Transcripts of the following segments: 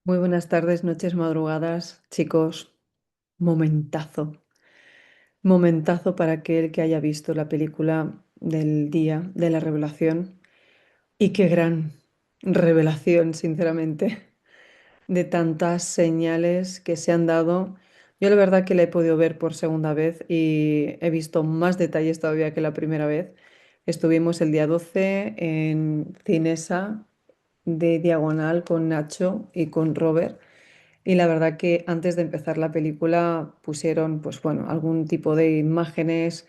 Muy buenas tardes, noches, madrugadas, chicos. Momentazo. Momentazo para aquel que haya visto la película del día de la revelación. Y qué gran revelación, sinceramente, de tantas señales que se han dado. Yo la verdad que la he podido ver por segunda vez y he visto más detalles todavía que la primera vez. Estuvimos el día 12 en Cinesa de Diagonal con Nacho y con Robert. Y la verdad que antes de empezar la película pusieron, pues bueno, algún tipo de imágenes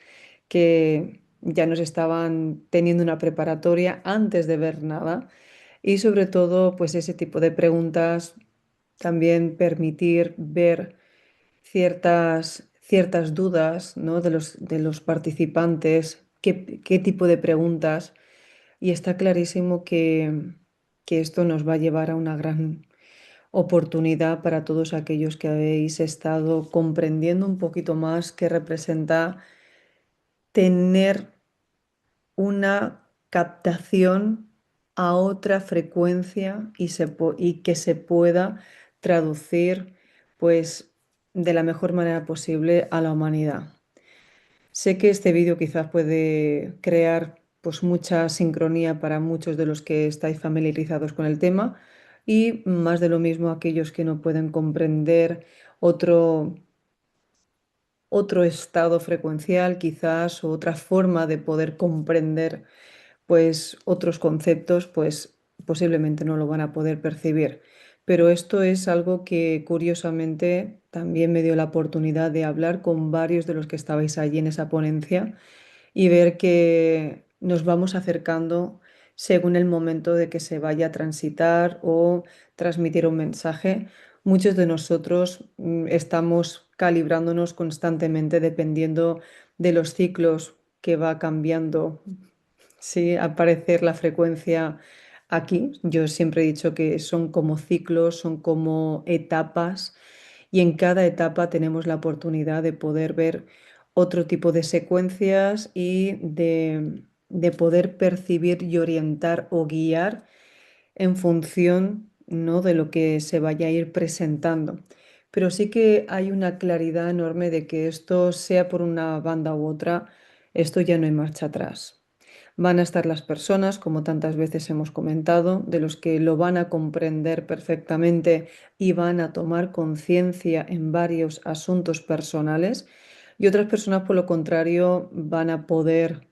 que ya nos estaban teniendo una preparatoria antes de ver nada. Y sobre todo, pues ese tipo de preguntas, también permitir ver ciertas dudas, ¿no? de los participantes, qué tipo de preguntas. Y está clarísimo que esto nos va a llevar a una gran oportunidad para todos aquellos que habéis estado comprendiendo un poquito más qué representa tener una captación a otra frecuencia y que se pueda traducir pues de la mejor manera posible a la humanidad. Sé que este vídeo quizás puede crear pues mucha sincronía para muchos de los que estáis familiarizados con el tema y más de lo mismo aquellos que no pueden comprender otro, otro estado frecuencial quizás o otra forma de poder comprender pues otros conceptos pues posiblemente no lo van a poder percibir. Pero esto es algo que curiosamente también me dio la oportunidad de hablar con varios de los que estabais allí en esa ponencia y ver que nos vamos acercando según el momento de que se vaya a transitar o transmitir un mensaje. Muchos de nosotros estamos calibrándonos constantemente dependiendo de los ciclos que va cambiando, sí, aparecer la frecuencia aquí. Yo siempre he dicho que son como ciclos, son como etapas y en cada etapa tenemos la oportunidad de poder ver otro tipo de secuencias y de poder percibir y orientar o guiar en función, ¿no? de lo que se vaya a ir presentando. Pero sí que hay una claridad enorme de que esto, sea por una banda u otra, esto ya no hay marcha atrás. Van a estar las personas, como tantas veces hemos comentado, de los que lo van a comprender perfectamente y van a tomar conciencia en varios asuntos personales, y otras personas, por lo contrario, van a poder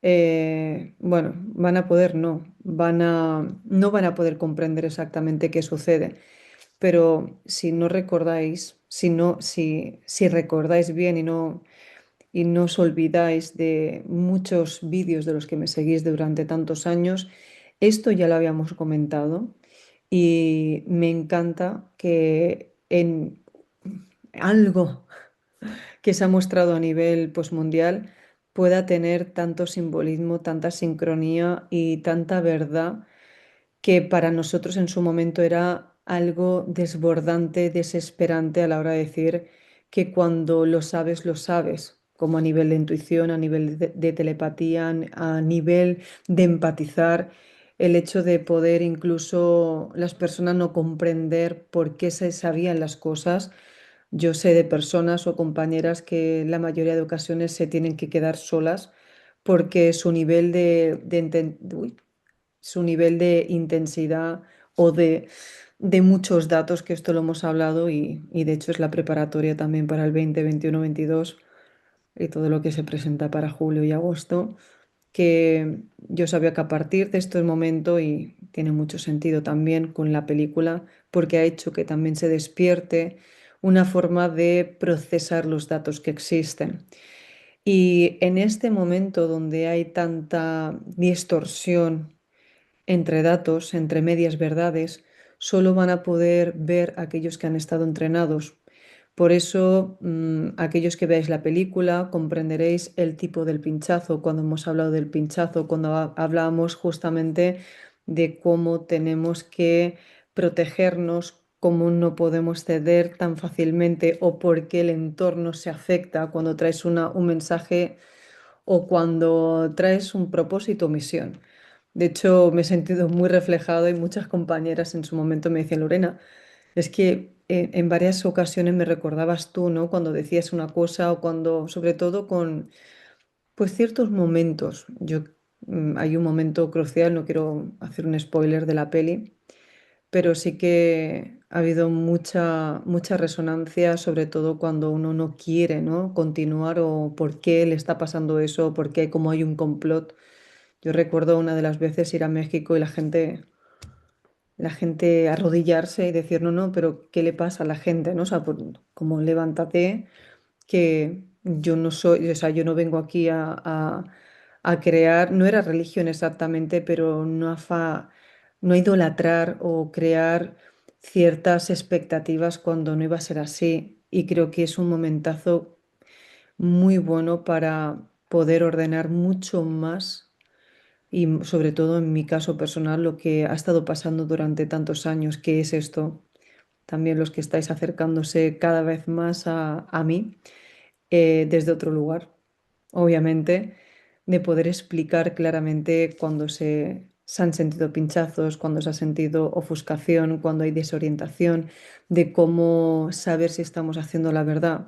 bueno, van a poder, no van a poder comprender exactamente qué sucede. Pero si no recordáis, si recordáis bien y no os olvidáis de muchos vídeos de los que me seguís durante tantos años, esto ya lo habíamos comentado y me encanta que en algo que se ha mostrado a nivel pues, mundial pueda tener tanto simbolismo, tanta sincronía y tanta verdad que para nosotros en su momento era algo desbordante, desesperante a la hora de decir que cuando lo sabes, como a nivel de intuición, a nivel de telepatía, a nivel de empatizar, el hecho de poder incluso las personas no comprender por qué se sabían las cosas. Yo sé de personas o compañeras que la mayoría de ocasiones se tienen que quedar solas porque su nivel de intensidad o de muchos datos, que esto lo hemos hablado y de hecho es la preparatoria también para el 2021, 22 y todo lo que se presenta para julio y agosto, que yo sabía que a partir de este momento, y tiene mucho sentido también con la película, porque ha hecho que también se despierte una forma de procesar los datos que existen. Y en este momento donde hay tanta distorsión entre datos, entre medias verdades, solo van a poder ver aquellos que han estado entrenados. Por eso, aquellos que veáis la película comprenderéis el tipo del pinchazo, cuando hemos hablado del pinchazo, cuando hablábamos justamente de cómo tenemos que protegernos, cómo no podemos ceder tan fácilmente o por qué el entorno se afecta cuando traes un mensaje o cuando traes un propósito o misión. De hecho, me he sentido muy reflejado y muchas compañeras en su momento me decían, Lorena, Es que en varias ocasiones me recordabas tú, ¿no? Cuando decías una cosa o cuando, sobre todo con, pues ciertos momentos. Hay un momento crucial, no quiero hacer un spoiler de la peli, pero sí que ha habido mucha resonancia, sobre todo cuando uno no quiere, ¿no? Continuar o por qué le está pasando eso, por qué, como hay un complot. Yo recuerdo una de las veces ir a México y la gente arrodillarse y decir, no, no, pero ¿qué le pasa a la gente? ¿No? O sea, como levántate, que yo no soy, o sea, yo no vengo aquí a crear, no era religión exactamente, pero no a idolatrar o crear ciertas expectativas cuando no iba a ser así. Y creo que es un momentazo muy bueno para poder ordenar mucho más y sobre todo en mi caso personal lo que ha estado pasando durante tantos años, que es esto, también los que estáis acercándose cada vez más a mí desde otro lugar, obviamente, de poder explicar claramente cuando se han sentido pinchazos, cuando se ha sentido ofuscación, cuando hay desorientación, de cómo saber si estamos haciendo la verdad.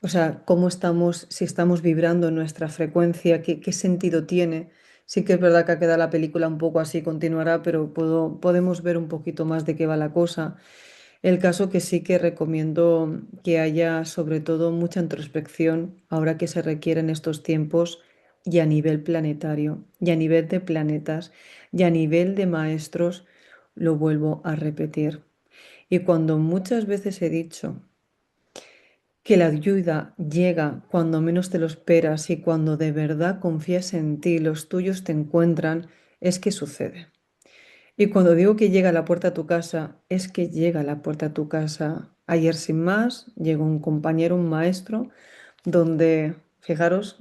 O sea, cómo estamos, si estamos vibrando en nuestra frecuencia, qué sentido tiene. Sí que es verdad que ha quedado la película un poco así, continuará, pero podemos ver un poquito más de qué va la cosa. El caso que sí que recomiendo que haya sobre todo mucha introspección ahora que se requiere en estos tiempos y a nivel planetario, y a nivel de planetas, y a nivel de maestros, lo vuelvo a repetir. Y cuando muchas veces he dicho que la ayuda llega cuando menos te lo esperas y cuando de verdad confías en ti, los tuyos te encuentran, es que sucede. Y cuando digo que llega a la puerta a tu casa, es que llega a la puerta a tu casa. Ayer sin más, llegó un compañero, un maestro, donde, fijaros,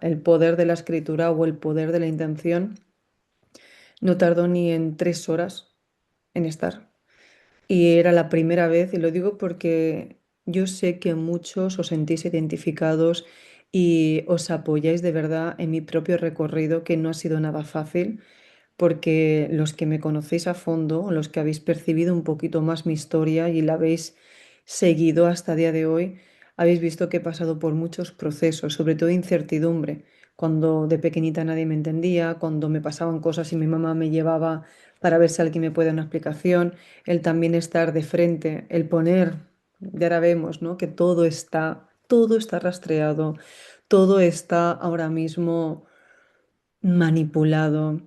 el poder de la escritura o el poder de la intención no tardó ni en 3 horas en estar. Y era la primera vez, y lo digo porque yo sé que muchos os sentís identificados y os apoyáis de verdad en mi propio recorrido, que no ha sido nada fácil, porque los que me conocéis a fondo, los que habéis percibido un poquito más mi historia y la habéis seguido hasta el día de hoy, habéis visto que he pasado por muchos procesos, sobre todo incertidumbre, cuando de pequeñita nadie me entendía, cuando me pasaban cosas y mi mamá me llevaba para ver si alguien me puede dar una explicación, el también estar de frente, el poner, ya ahora vemos, ¿no? Que todo está rastreado, todo está ahora mismo manipulado.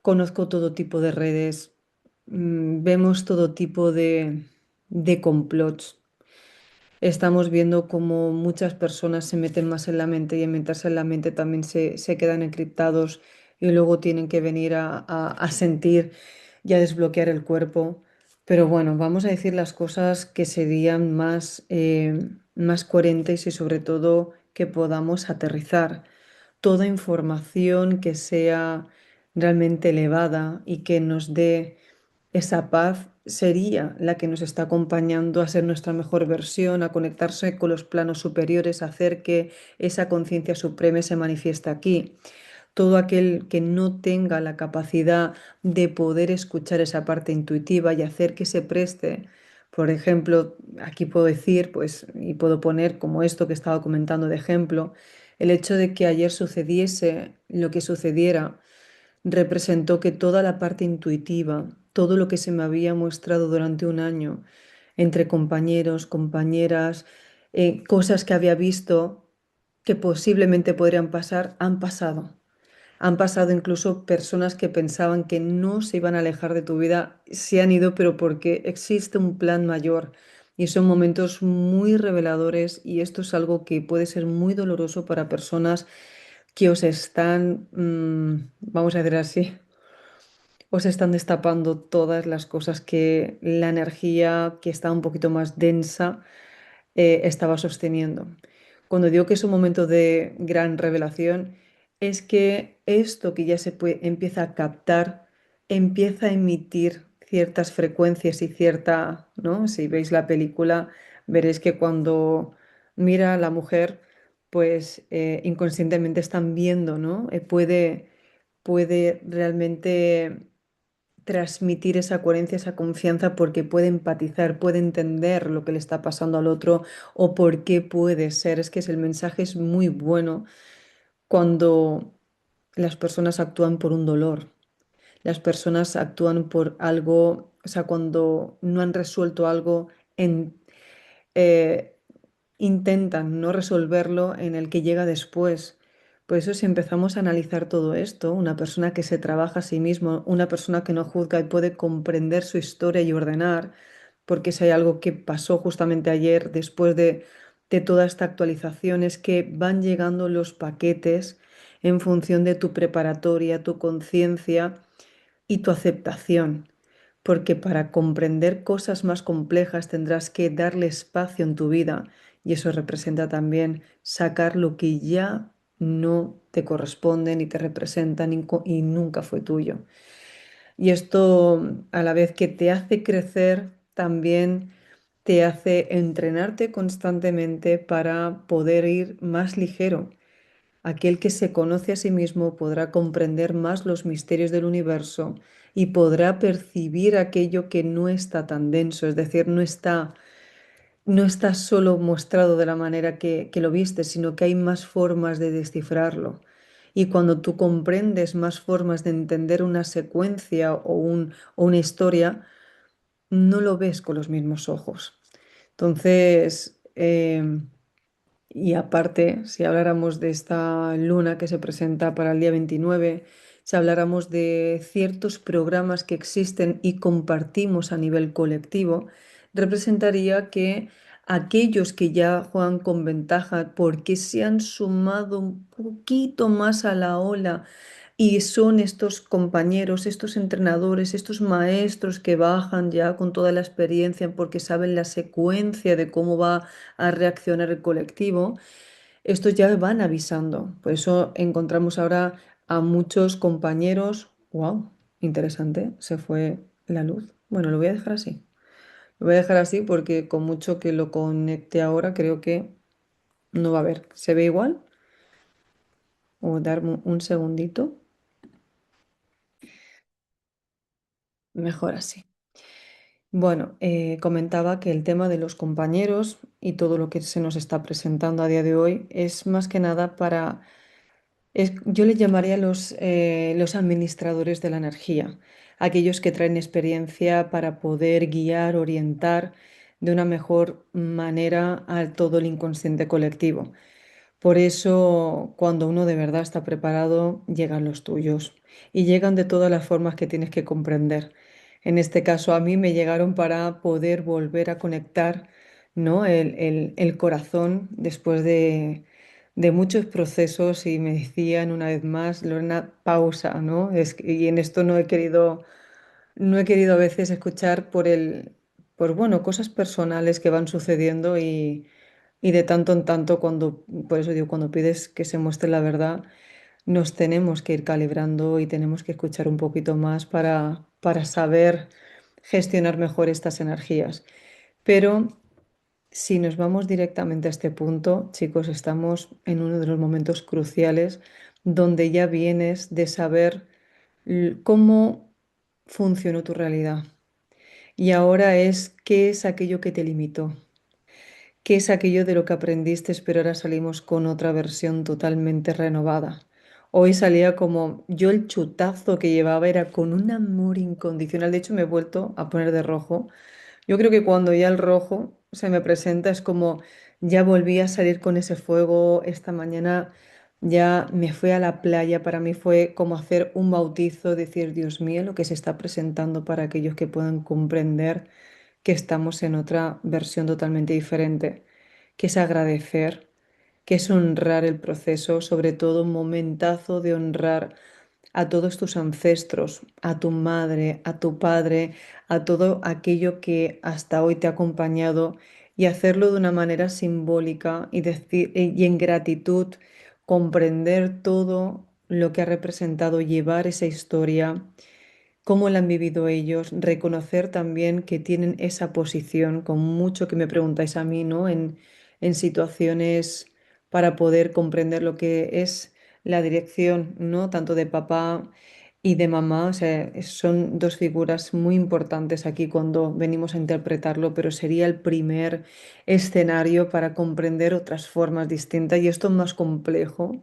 Conozco todo tipo de redes, vemos todo tipo de complots. Estamos viendo cómo muchas personas se meten más en la mente y en meterse en la mente también se quedan encriptados y luego tienen que venir a sentir y a desbloquear el cuerpo. Pero bueno, vamos a decir las cosas que serían más coherentes y sobre todo que podamos aterrizar toda información que sea realmente elevada y que nos dé esa paz sería la que nos está acompañando a ser nuestra mejor versión, a conectarse con los planos superiores, a hacer que esa conciencia suprema se manifieste aquí. Todo aquel que no tenga la capacidad de poder escuchar esa parte intuitiva y hacer que se preste, por ejemplo, aquí puedo decir, pues, y puedo poner como esto que estaba comentando de ejemplo, el hecho de que ayer sucediese lo que sucediera representó que toda la parte intuitiva, todo lo que se me había mostrado durante un año entre compañeros, compañeras, cosas que había visto que posiblemente podrían pasar, han pasado. Han pasado incluso personas que pensaban que no se iban a alejar de tu vida, se han ido, pero porque existe un plan mayor. Y son momentos muy reveladores y esto es algo que puede ser muy doloroso para personas que os están, vamos a decir así, os están destapando todas las cosas que la energía que está un poquito más densa estaba sosteniendo. Cuando digo que es un momento de gran revelación, es que esto que ya empieza a captar, empieza a emitir ciertas frecuencias y cierta, ¿no? Si veis la película, veréis que cuando mira a la mujer, pues inconscientemente están viendo, ¿no? Puede realmente transmitir esa coherencia, esa confianza, porque puede empatizar, puede entender lo que le está pasando al otro o por qué puede ser. Es que el mensaje es muy bueno cuando las personas actúan por un dolor. Las personas actúan por algo, o sea, cuando no han resuelto algo, en, eh, intentan no resolverlo en el que llega después. Por eso si empezamos a analizar todo esto, una persona que se trabaja a sí mismo, una persona que no juzga y puede comprender su historia y ordenar, porque si hay algo que pasó justamente ayer después de toda esta actualización, es que van llegando los paquetes en función de tu preparatoria, tu conciencia y tu aceptación, porque para comprender cosas más complejas tendrás que darle espacio en tu vida y eso representa también sacar lo que ya no te corresponde ni te representa y nunca fue tuyo. Y esto a la vez que te hace crecer, también te hace entrenarte constantemente para poder ir más ligero. Aquel que se conoce a sí mismo podrá comprender más los misterios del universo y podrá percibir aquello que no está tan denso, es decir, no está solo mostrado de la manera que lo viste, sino que hay más formas de descifrarlo. Y cuando tú comprendes más formas de entender una secuencia o una historia, no lo ves con los mismos ojos. Entonces, y aparte, si habláramos de esta luna que se presenta para el día 29, si habláramos de ciertos programas que existen y compartimos a nivel colectivo, representaría que aquellos que ya juegan con ventaja porque se han sumado un poquito más a la ola y son estos compañeros, estos entrenadores, estos maestros que bajan ya con toda la experiencia porque saben la secuencia de cómo va a reaccionar el colectivo, estos ya van avisando. Por eso encontramos ahora a muchos compañeros. ¡Wow! Interesante, se fue la luz. Bueno, lo voy a dejar así. Lo voy a dejar así porque con mucho que lo conecte ahora, creo que no va a haber. ¿Se ve igual? O darme un segundito. Mejor así. Bueno, comentaba que el tema de los compañeros y todo lo que se nos está presentando a día de hoy es más que nada para, yo le llamaría los administradores de la energía, aquellos que traen experiencia para poder guiar, orientar de una mejor manera a todo el inconsciente colectivo. Por eso, cuando uno de verdad está preparado, llegan los tuyos y llegan de todas las formas que tienes que comprender. En este caso, a mí me llegaron para poder volver a conectar, ¿no? el corazón después de muchos procesos y me decían una vez más, Lorena, pausa, ¿no? Y en esto no he querido a veces escuchar por bueno, cosas personales que van sucediendo y de tanto en tanto, por eso digo, cuando pides que se muestre la verdad, nos tenemos que ir calibrando y tenemos que escuchar un poquito más para saber gestionar mejor estas energías. Pero si nos vamos directamente a este punto, chicos, estamos en uno de los momentos cruciales donde ya vienes de saber cómo funcionó tu realidad. Y ahora es qué es aquello que te limitó. ¿Qué es aquello de lo que aprendiste, pero ahora salimos con otra versión totalmente renovada? Hoy salía como yo el chutazo que llevaba era con un amor incondicional. De hecho, me he vuelto a poner de rojo. Yo creo que cuando ya el rojo se me presenta es como ya volví a salir con ese fuego. Esta mañana ya me fui a la playa. Para mí fue como hacer un bautizo, decir, Dios mío, lo que se está presentando para aquellos que puedan comprender que estamos en otra versión totalmente diferente, que es agradecer, que es honrar el proceso, sobre todo un momentazo de honrar a todos tus ancestros, a tu madre, a tu padre, a todo aquello que hasta hoy te ha acompañado y hacerlo de una manera simbólica y decir y en gratitud comprender todo lo que ha representado llevar esa historia, cómo la han vivido ellos, reconocer también que tienen esa posición, con mucho que me preguntáis a mí, ¿no? En situaciones para poder comprender lo que es la dirección, ¿no? Tanto de papá, y de mamá, o sea, son dos figuras muy importantes aquí cuando venimos a interpretarlo, pero sería el primer escenario para comprender otras formas distintas y esto es más complejo,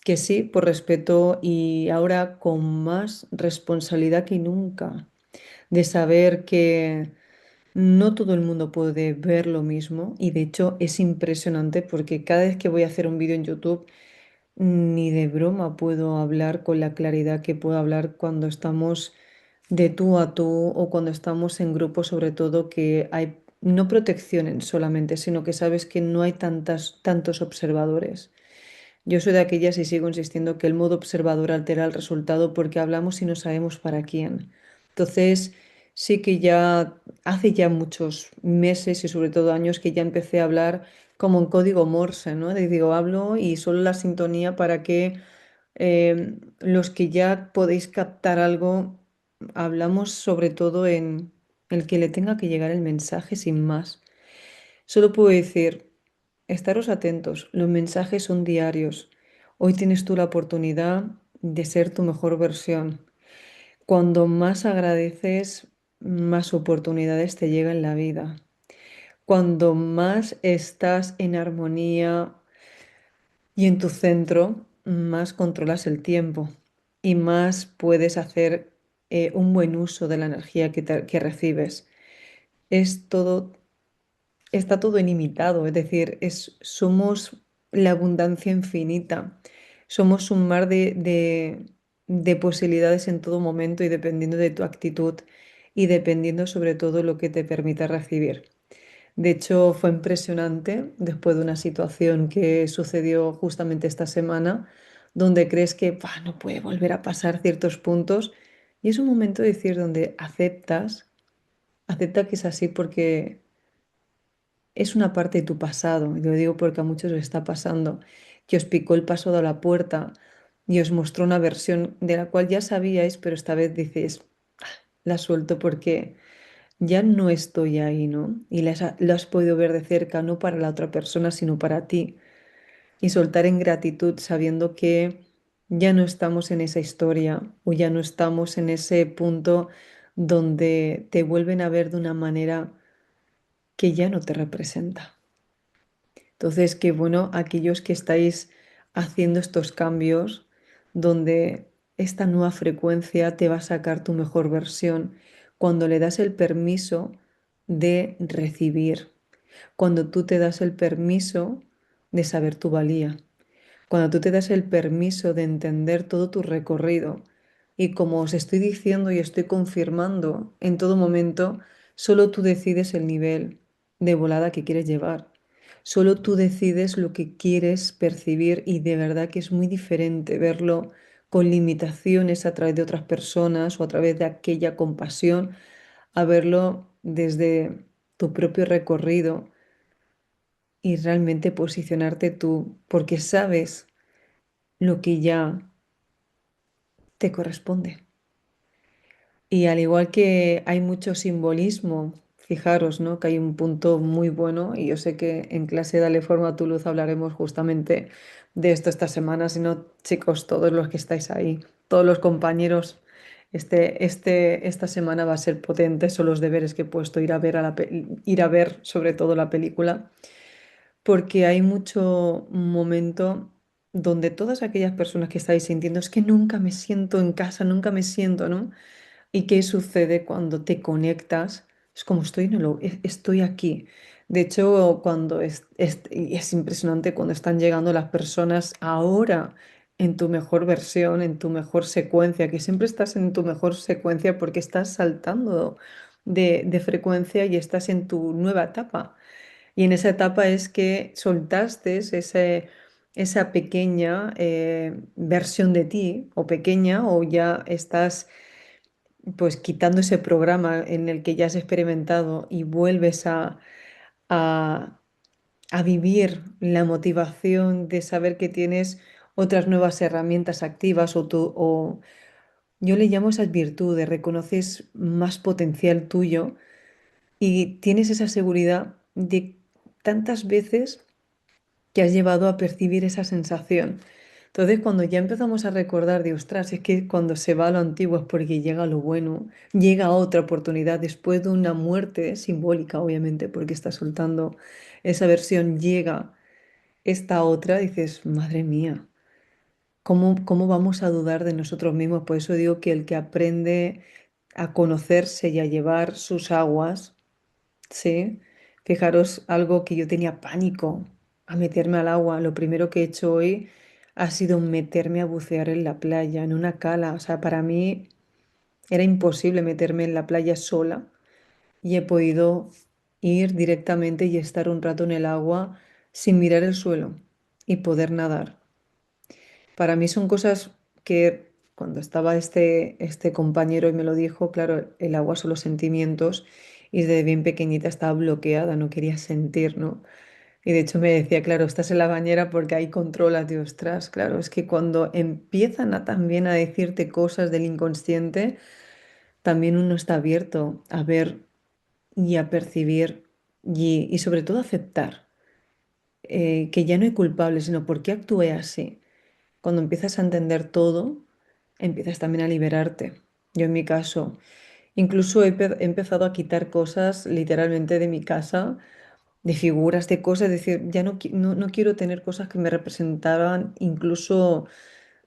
que sí, por respeto y ahora con más responsabilidad que nunca, de saber que no todo el mundo puede ver lo mismo y de hecho es impresionante porque cada vez que voy a hacer un vídeo en YouTube, ni de broma puedo hablar con la claridad que puedo hablar cuando estamos de tú a tú o cuando estamos en grupo, sobre todo que hay no protecciones solamente, sino que sabes que no hay tantos observadores. Yo soy de aquellas y sigo insistiendo que el modo observador altera el resultado porque hablamos y no sabemos para quién. Entonces, sí que ya hace ya muchos meses y sobre todo años que ya empecé a hablar como en código Morse, ¿no? Digo, hablo y solo la sintonía para que los que ya podéis captar algo, hablamos sobre todo en el que le tenga que llegar el mensaje sin más. Solo puedo decir, estaros atentos, los mensajes son diarios. Hoy tienes tú la oportunidad de ser tu mejor versión. Cuando más agradeces, más oportunidades te llegan en la vida. Cuando más estás en armonía y en tu centro, más controlas el tiempo y más puedes hacer un buen uso de la energía que recibes. Es todo está todo ilimitado, es decir, somos la abundancia infinita, somos un mar de posibilidades en todo momento y dependiendo de tu actitud y dependiendo sobre todo lo que te permita recibir. De hecho, fue impresionante después de una situación que sucedió justamente esta semana, donde crees que "Buah, no puede volver a pasar ciertos puntos y es un momento de decir donde acepta que es así porque es una parte de tu pasado, y lo digo porque a muchos les está pasando, que os picó el paso de la puerta y os mostró una versión de la cual ya sabíais, pero esta vez dices, la suelto porque ya no estoy ahí, ¿no? Y lo has podido ver de cerca, no para la otra persona, sino para ti. Y soltar en gratitud sabiendo que ya no estamos en esa historia o ya no estamos en ese punto donde te vuelven a ver de una manera que ya no te representa. Entonces, qué bueno aquellos que estáis haciendo estos cambios donde esta nueva frecuencia te va a sacar tu mejor versión cuando le das el permiso de recibir, cuando tú te das el permiso de saber tu valía. Cuando tú te das el permiso de entender todo tu recorrido y como os estoy diciendo y estoy confirmando en todo momento, solo tú decides el nivel de volada que quieres llevar. Solo tú decides lo que quieres percibir y de verdad que es muy diferente verlo con limitaciones a través de otras personas o a través de aquella compasión, a verlo desde tu propio recorrido y realmente posicionarte tú, porque sabes lo que ya te corresponde. Y al igual que hay mucho simbolismo, fijaros, ¿no? Que hay un punto muy bueno y yo sé que en clase Dale Forma a tu Luz hablaremos justamente de esto esta semana, si no, chicos, todos los que estáis ahí, todos los compañeros, esta semana va a ser potente, son los deberes que he puesto, ir a ver, ir a ver sobre todo la película porque hay mucho momento donde todas aquellas personas que estáis sintiendo es que nunca me siento en casa, nunca me siento, ¿no? ¿Y qué sucede cuando te conectas? Es como estoy, estoy aquí. De hecho, y es impresionante cuando están llegando las personas ahora en tu mejor versión, en tu mejor secuencia, que siempre estás en tu mejor secuencia porque estás saltando de frecuencia y estás en tu nueva etapa. Y en esa etapa es que soltaste esa pequeña versión de ti, o pequeña, o ya estás pues quitando ese programa en el que ya has experimentado y vuelves a, a vivir la motivación de saber que tienes otras nuevas herramientas activas o yo le llamo esas virtudes, reconoces más potencial tuyo y tienes esa seguridad de tantas veces que has llevado a percibir esa sensación. Entonces, cuando ya empezamos a recordar de, ostras, es que cuando se va lo antiguo es porque llega lo bueno, llega otra oportunidad después de una muerte simbólica, obviamente, porque está soltando esa versión, llega esta otra, dices, madre mía, ¿cómo vamos a dudar de nosotros mismos? Por eso digo que el que aprende a conocerse y a llevar sus aguas, ¿sí? Fijaros, algo que yo tenía pánico a meterme al agua. Lo primero que he hecho hoy ha sido meterme a bucear en la playa, en una cala. O sea, para mí era imposible meterme en la playa sola y he podido ir directamente y estar un rato en el agua sin mirar el suelo y poder nadar. Para mí son cosas que cuando estaba este compañero y me lo dijo, claro, el agua son los sentimientos y desde bien pequeñita estaba bloqueada, no quería sentir, ¿no? Y de hecho me decía, claro, estás en la bañera porque ahí controlas de ostras. Claro, es que cuando empiezan a también a decirte cosas del inconsciente, también uno está abierto a ver y a percibir y sobre todo aceptar que ya no hay culpable, sino por qué actué así. Cuando empiezas a entender todo, empiezas también a liberarte. Yo en mi caso, incluso he empezado a quitar cosas literalmente de mi casa, de figuras, de cosas, es decir, ya no quiero tener cosas que me representaban incluso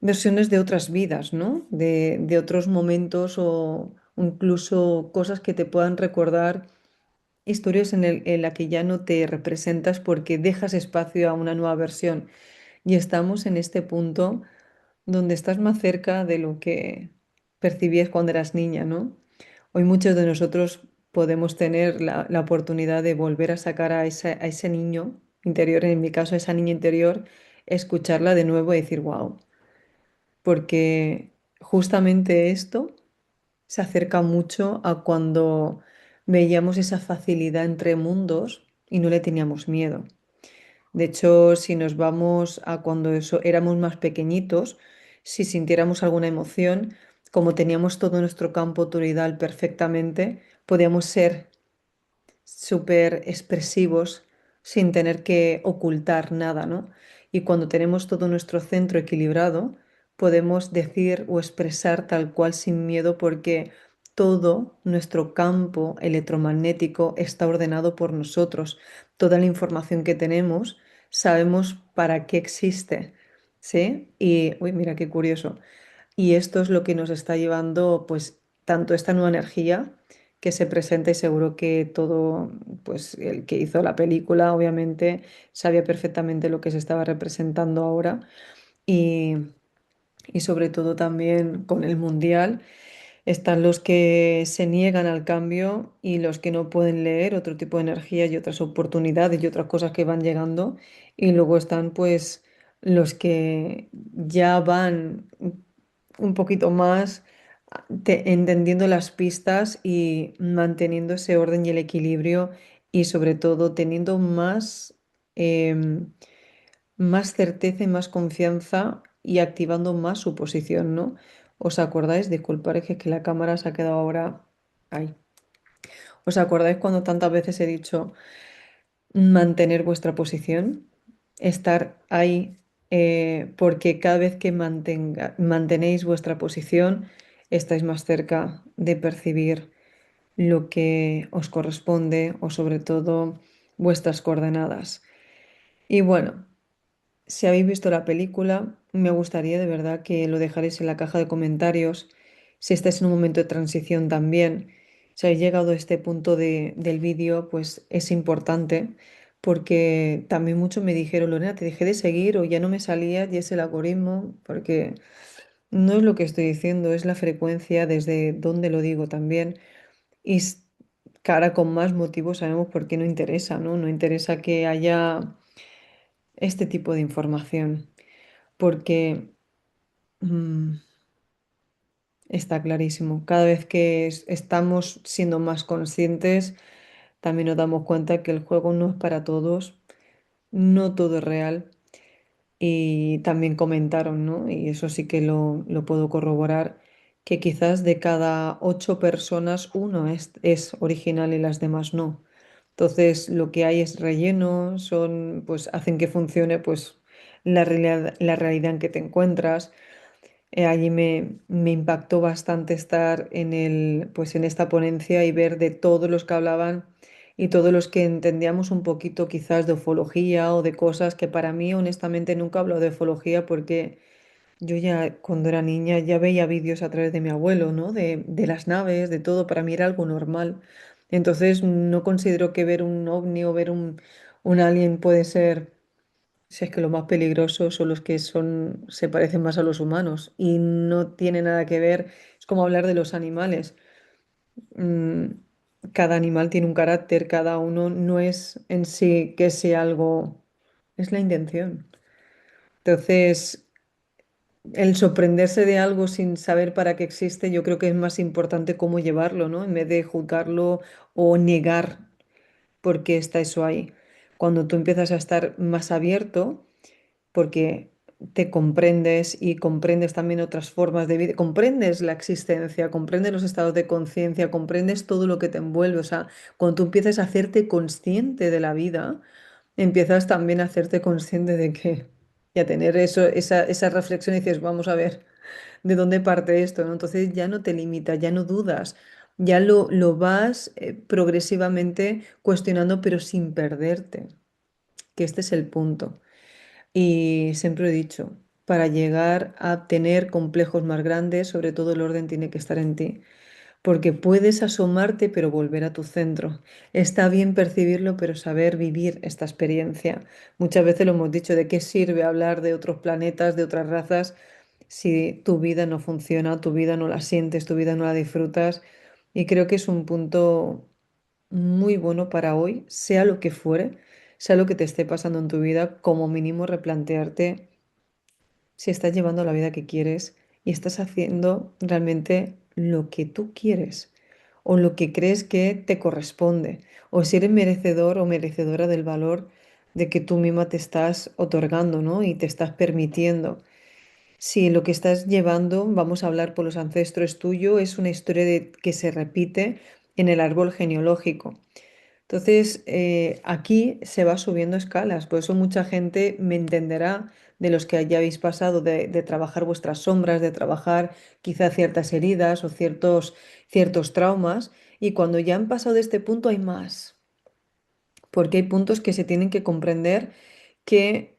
versiones de otras vidas, ¿no? De otros momentos o incluso cosas que te puedan recordar historias en la que ya no te representas porque dejas espacio a una nueva versión. Y estamos en este punto donde estás más cerca de lo que percibías cuando eras niña, ¿no? Hoy muchos de nosotros podemos tener la oportunidad de volver a sacar a ese niño interior, en mi caso, a esa niña interior, escucharla de nuevo y decir, wow, porque justamente esto se acerca mucho a cuando veíamos esa facilidad entre mundos y no le teníamos miedo. De hecho, si nos vamos a cuando éramos más pequeñitos, si sintiéramos alguna emoción, como teníamos todo nuestro campo autoridad perfectamente, podíamos ser súper expresivos sin tener que ocultar nada, ¿no? Y cuando tenemos todo nuestro centro equilibrado, podemos decir o expresar tal cual sin miedo porque todo nuestro campo electromagnético está ordenado por nosotros. Toda la información que tenemos, sabemos para qué existe, ¿sí? Y, uy, mira qué curioso. Y esto es lo que nos está llevando, pues, tanto esta nueva energía que se presenta y seguro que todo, pues, el que hizo la película, obviamente, sabía perfectamente lo que se estaba representando ahora y, y sobre todo también con el mundial. Están los que se niegan al cambio y los que no pueden leer otro tipo de energías y otras oportunidades y otras cosas que van llegando. Y luego están pues los que ya van un poquito más entendiendo las pistas y manteniendo ese orden y el equilibrio y sobre todo teniendo em, más certeza y más confianza y activando más su posición, ¿no? ¿Os acordáis? Disculpad, es que la cámara se ha quedado ahora ahí. ¿Os acordáis cuando tantas veces he dicho mantener vuestra posición? Estar ahí, porque cada vez que mantenéis vuestra posición, estáis más cerca de percibir lo que os corresponde o sobre todo vuestras coordenadas. Y bueno. Si habéis visto la película, me gustaría de verdad que lo dejarais en la caja de comentarios. Si estáis en un momento de transición también, si habéis llegado a este punto del vídeo, pues es importante porque también muchos me dijeron, Lorena, te dejé de seguir o ya no me salía y es el algoritmo, porque no es lo que estoy diciendo, es la frecuencia desde donde lo digo también. Y que ahora con más motivos sabemos por qué no interesa, ¿no? No interesa que haya este tipo de información porque mm, está clarísimo. Cada vez que estamos siendo más conscientes, también nos damos cuenta que el juego no es para todos, no todo es real. Y también comentaron, ¿no? Y eso sí que lo puedo corroborar, que quizás de cada 8 personas, uno es original y las demás no. Entonces, lo que hay es relleno, son, pues hacen que funcione, pues la realidad en que te encuentras. Allí me impactó bastante estar pues en esta ponencia y ver de todos los que hablaban y todos los que entendíamos un poquito quizás de ufología o de cosas que para mí honestamente nunca hablo de ufología porque yo ya cuando era niña ya veía vídeos a través de mi abuelo, ¿no? De las naves, de todo, para mí era algo normal. Entonces no considero que ver un ovni o ver un alien puede ser, si es que lo más peligroso son los que se parecen más a los humanos y no tiene nada que ver, es como hablar de los animales. Mm, cada animal tiene un carácter, cada uno no es en sí que sea algo, es la intención. Entonces, el sorprenderse de algo sin saber para qué existe, yo creo que es más importante cómo llevarlo, ¿no? En vez de juzgarlo o negar por qué está eso ahí. Cuando tú empiezas a estar más abierto, porque te comprendes y comprendes también otras formas de vida, comprendes la existencia, comprendes los estados de conciencia, comprendes todo lo que te envuelve. O sea, cuando tú empiezas a hacerte consciente de la vida, empiezas también a hacerte consciente de que, y a tener esa reflexión y dices, vamos a ver, ¿de dónde parte esto? ¿No? Entonces ya no te limitas, ya no dudas, ya lo vas progresivamente cuestionando, pero sin perderte, que este es el punto. Y siempre he dicho, para llegar a tener complejos más grandes, sobre todo el orden tiene que estar en ti, porque puedes asomarte pero volver a tu centro. Está bien percibirlo, pero saber vivir esta experiencia. Muchas veces lo hemos dicho, ¿de qué sirve hablar de otros planetas, de otras razas, si tu vida no funciona, tu vida no la sientes, tu vida no la disfrutas? Y creo que es un punto muy bueno para hoy, sea lo que fuere, sea lo que te esté pasando en tu vida, como mínimo replantearte si estás llevando la vida que quieres y estás haciendo realmente lo que tú quieres o lo que crees que te corresponde, o si eres merecedor o merecedora del valor de que tú misma te estás otorgando, ¿no? Y te estás permitiendo. Si lo que estás llevando, vamos a hablar por los ancestros tuyo, es una historia que se repite en el árbol genealógico. Entonces, aquí se va subiendo escalas, por eso mucha gente me entenderá de los que ya habéis pasado de trabajar vuestras sombras, de trabajar quizá ciertas heridas o ciertos traumas, y cuando ya han pasado de este punto hay más, porque hay puntos que se tienen que comprender que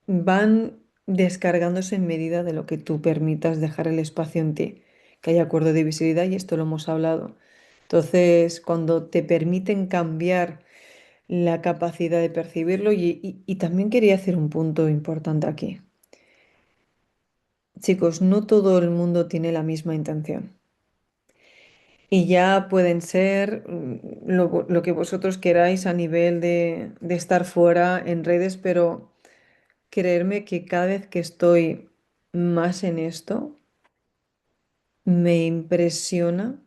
van descargándose en medida de lo que tú permitas dejar el espacio en ti, que haya acuerdo de visibilidad y esto lo hemos hablado. Entonces, cuando te permiten cambiar la capacidad de percibirlo y también quería hacer un punto importante aquí. Chicos, no todo el mundo tiene la misma intención. Y ya pueden ser lo que vosotros queráis a nivel de estar fuera en redes, pero creerme que cada vez que estoy más en esto, me impresiona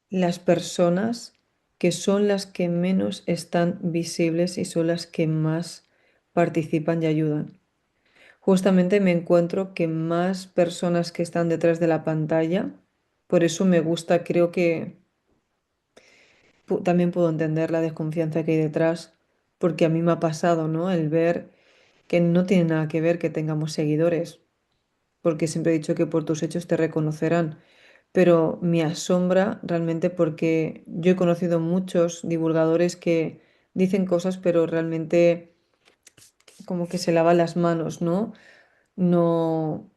las personas que son las que menos están visibles y son las que más participan y ayudan. Justamente me encuentro que más personas que están detrás de la pantalla, por eso me gusta, creo que también puedo entender la desconfianza que hay detrás, porque a mí me ha pasado, ¿no? El ver que no tiene nada que ver que tengamos seguidores, porque siempre he dicho que por tus hechos te reconocerán, pero me asombra realmente porque yo he conocido muchos divulgadores que dicen cosas, pero realmente como que se lavan las manos, ¿no? No,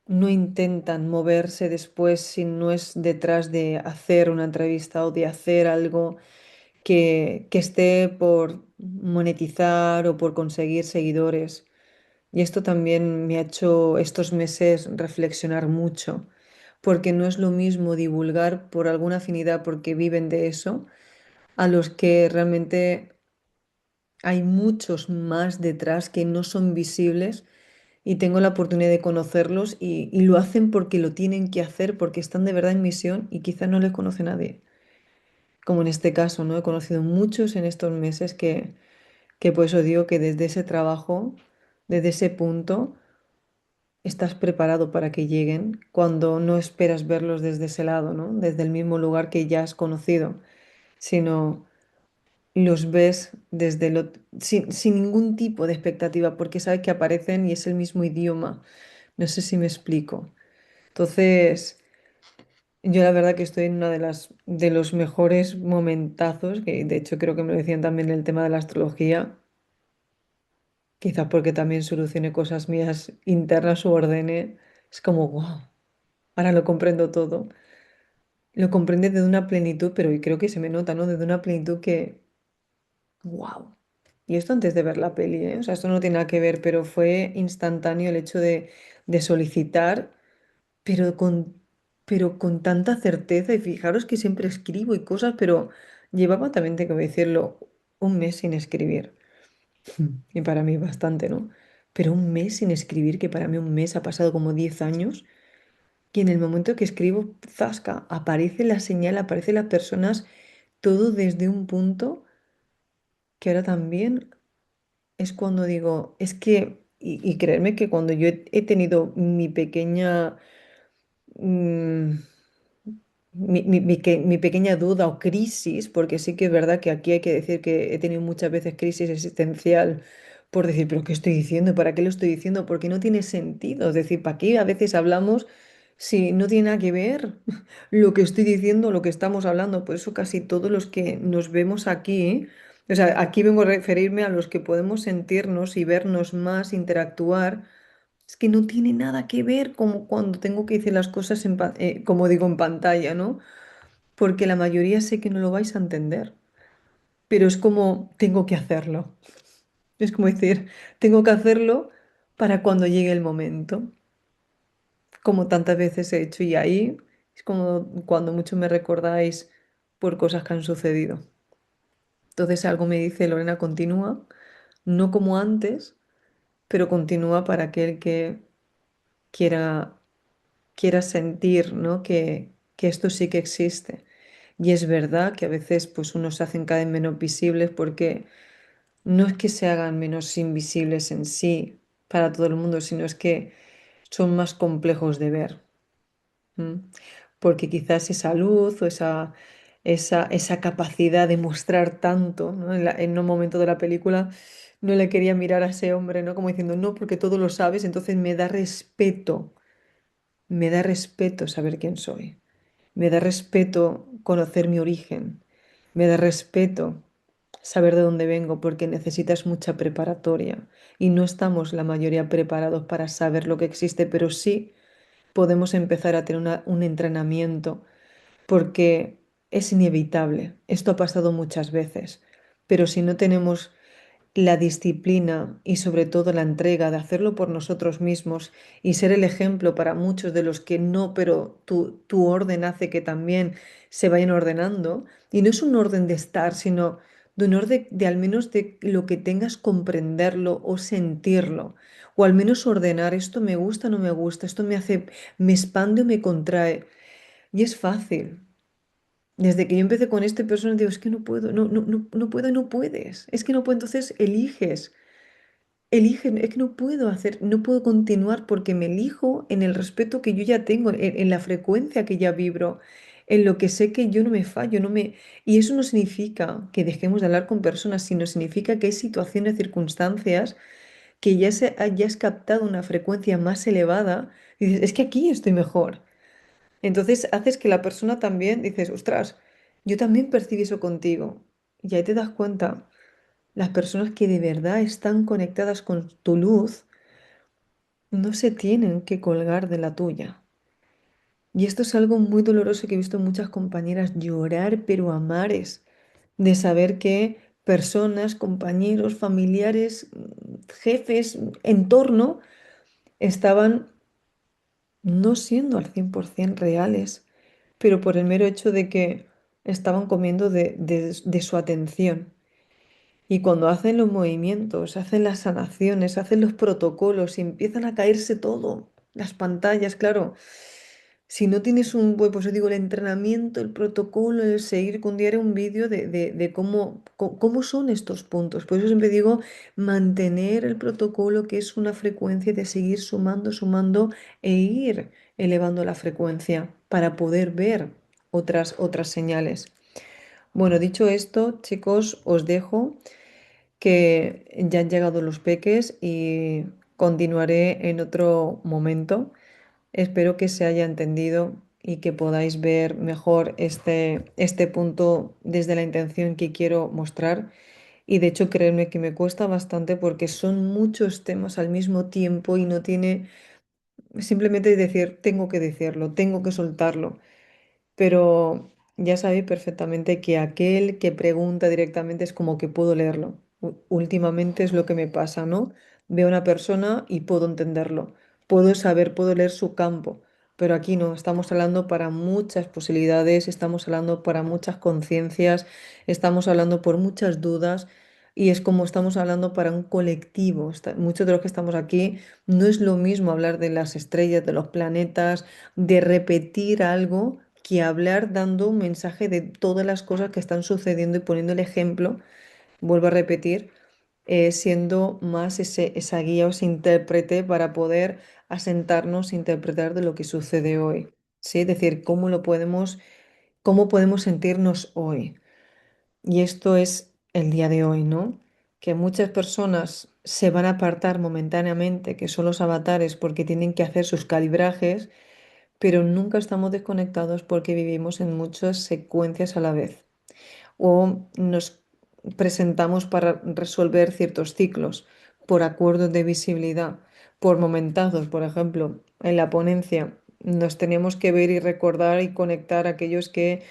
no intentan moverse después si no es detrás de hacer una entrevista o de hacer algo que esté por monetizar o por conseguir seguidores. Y esto también me ha hecho estos meses reflexionar mucho, porque no es lo mismo divulgar por alguna afinidad porque viven de eso, a los que realmente hay muchos más detrás que no son visibles y tengo la oportunidad de conocerlos y lo hacen porque lo tienen que hacer, porque están de verdad en misión y quizá no les conoce nadie. Como en este caso, ¿no? He conocido muchos en estos meses que por eso digo que desde ese trabajo, desde ese punto, estás preparado para que lleguen cuando no esperas verlos desde ese lado, ¿no? Desde el mismo lugar que ya has conocido, sino los ves sin ningún tipo de expectativa, porque sabes que aparecen y es el mismo idioma. No sé si me explico. Entonces, yo la verdad que estoy en una de los mejores momentazos, que de hecho creo que me lo decían también en el tema de la astrología, quizás porque también solucione cosas mías internas o ordene. Es como, wow, ahora lo comprendo todo. Lo comprende desde una plenitud, pero y creo que se me nota, ¿no? Desde una plenitud que, wow. Y esto antes de ver la peli, ¿eh? O sea, esto no tiene nada que ver, pero fue instantáneo el hecho de solicitar, pero con, pero con tanta certeza. Y fijaros que siempre escribo y cosas, pero llevaba también, tengo que decirlo, un mes sin escribir. Y para mí bastante, ¿no? Pero un mes sin escribir, que para mí un mes ha pasado como 10 años. Y en el momento que escribo, zasca, aparece la señal, aparecen las personas, todo desde un punto que ahora también es cuando digo, es que, y creerme que cuando yo he tenido mi pequeña, mm, mi pequeña duda o crisis, porque sí que es verdad que aquí hay que decir que he tenido muchas veces crisis existencial por decir, pero ¿qué estoy diciendo? ¿Para qué lo estoy diciendo? Porque no tiene sentido. Es decir, ¿para qué a veces hablamos si no tiene nada que ver lo que estoy diciendo, lo que estamos hablando? Por eso casi todos los que nos vemos aquí, o sea, aquí vengo a referirme a los que podemos sentirnos y vernos más, interactuar. Es que no tiene nada que ver como cuando tengo que decir las cosas como digo en pantalla, ¿no? Porque la mayoría sé que no lo vais a entender, pero es como tengo que hacerlo. Es como decir, tengo que hacerlo para cuando llegue el momento, como tantas veces he hecho y ahí es como cuando mucho me recordáis por cosas que han sucedido. Entonces algo me dice, Lorena, continúa, no como antes, pero continúa para aquel que quiera sentir, ¿no? Que esto sí que existe. Y es verdad que a veces pues unos se hacen cada vez menos visibles porque no es que se hagan menos invisibles en sí para todo el mundo, sino es que son más complejos de ver. ¿M? Porque quizás esa luz o esa capacidad de mostrar tanto, ¿no? En un momento de la película no le quería mirar a ese hombre, ¿no? Como diciendo, no, porque todo lo sabes, entonces me da respeto saber quién soy. Me da respeto conocer mi origen. Me da respeto saber de dónde vengo porque necesitas mucha preparatoria. Y no estamos la mayoría preparados para saber lo que existe, pero sí podemos empezar a tener un entrenamiento porque es inevitable. Esto ha pasado muchas veces. Pero si no tenemos la disciplina y sobre todo la entrega de hacerlo por nosotros mismos y ser el ejemplo para muchos de los que no, pero tu orden hace que también se vayan ordenando. Y no es un orden de estar, sino de un orden de al menos de lo que tengas comprenderlo o sentirlo. O al menos ordenar, esto me gusta, no me gusta, esto me hace, me expande o me contrae. Y es fácil. Desde que yo empecé con esta persona, digo, es que no puedo, no puedo y no puedes. Es que no puedo, entonces eliges. Eligen, es que no puedo hacer, no puedo continuar porque me elijo en el respeto que yo ya tengo, en la frecuencia que ya vibro, en lo que sé que yo no me fallo, no me... Y eso no significa que dejemos de hablar con personas, sino significa que hay situaciones, circunstancias que ya has captado una frecuencia más elevada y dices, es que aquí estoy mejor. Entonces haces que la persona también dices, ostras, yo también percibí eso contigo. Y ahí te das cuenta las personas que de verdad están conectadas con tu luz no se tienen que colgar de la tuya. Y esto es algo muy doloroso que he visto muchas compañeras llorar, pero a mares, de saber que personas, compañeros, familiares, jefes, entorno, estaban no siendo al 100% reales, pero por el mero hecho de que estaban comiendo de su atención. Y cuando hacen los movimientos, hacen las sanaciones, hacen los protocolos y empiezan a caerse todo, las pantallas, claro. Si no tienes un, pues os digo, el entrenamiento, el protocolo, el seguir con diario un vídeo de cómo son estos puntos. Por eso siempre digo mantener el protocolo, que es una frecuencia de seguir sumando, sumando e ir elevando la frecuencia para poder ver otras señales. Bueno, dicho esto, chicos, os dejo que ya han llegado los peques y continuaré en otro momento. Espero que se haya entendido y que podáis ver mejor este punto desde la intención que quiero mostrar. Y de hecho, créanme que me cuesta bastante porque son muchos temas al mismo tiempo y no tiene simplemente decir, tengo que decirlo, tengo que soltarlo. Pero ya sabéis perfectamente que aquel que pregunta directamente es como que puedo leerlo. Últimamente es lo que me pasa, ¿no? Veo a una persona y puedo entenderlo, puedo saber, puedo leer su campo, pero aquí no, estamos hablando para muchas posibilidades, estamos hablando para muchas conciencias, estamos hablando por muchas dudas y es como estamos hablando para un colectivo. Muchos de los que estamos aquí no es lo mismo hablar de las estrellas, de los planetas, de repetir algo que hablar dando un mensaje de todas las cosas que están sucediendo y poniendo el ejemplo, vuelvo a repetir, siendo más esa guía o ese intérprete para poder asentarnos, e interpretar de lo que sucede hoy. ¿Sí? Es decir, cómo podemos sentirnos hoy. Y esto es el día de hoy, ¿no? Que muchas personas se van a apartar momentáneamente, que son los avatares, porque tienen que hacer sus calibrajes, pero nunca estamos desconectados porque vivimos en muchas secuencias a la vez o nos presentamos para resolver ciertos ciclos por acuerdos de visibilidad, por momentados, por ejemplo, en la ponencia nos teníamos que ver y recordar y conectar aquellos que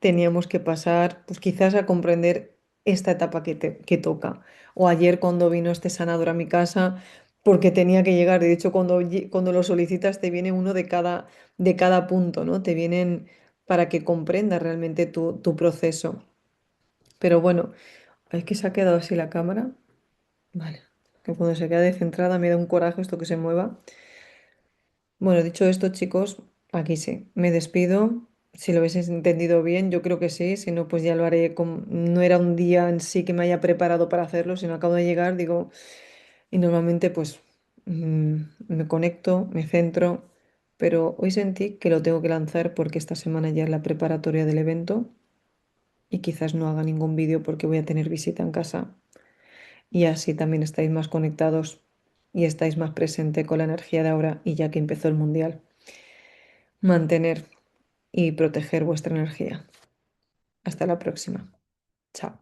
teníamos que pasar, pues quizás a comprender esta etapa que toca. O ayer cuando vino este sanador a mi casa, porque tenía que llegar. De hecho, cuando lo solicitas te viene uno de cada punto, ¿no? Te vienen para que comprendas realmente tu proceso. Pero bueno, es que se ha quedado así la cámara. Vale. Que cuando se queda descentrada me da un coraje esto que se mueva. Bueno, dicho esto, chicos, aquí sí. Me despido. Si lo habéis entendido bien, yo creo que sí. Si no, pues ya lo haré. No era un día en sí que me haya preparado para hacerlo, sino acabo de llegar, digo, y normalmente pues me conecto, me centro. Pero hoy sentí que lo tengo que lanzar porque esta semana ya es la preparatoria del evento y quizás no haga ningún vídeo porque voy a tener visita en casa. Y así también estáis más conectados y estáis más presente con la energía de ahora y ya que empezó el mundial. Mantener y proteger vuestra energía. Hasta la próxima. Chao.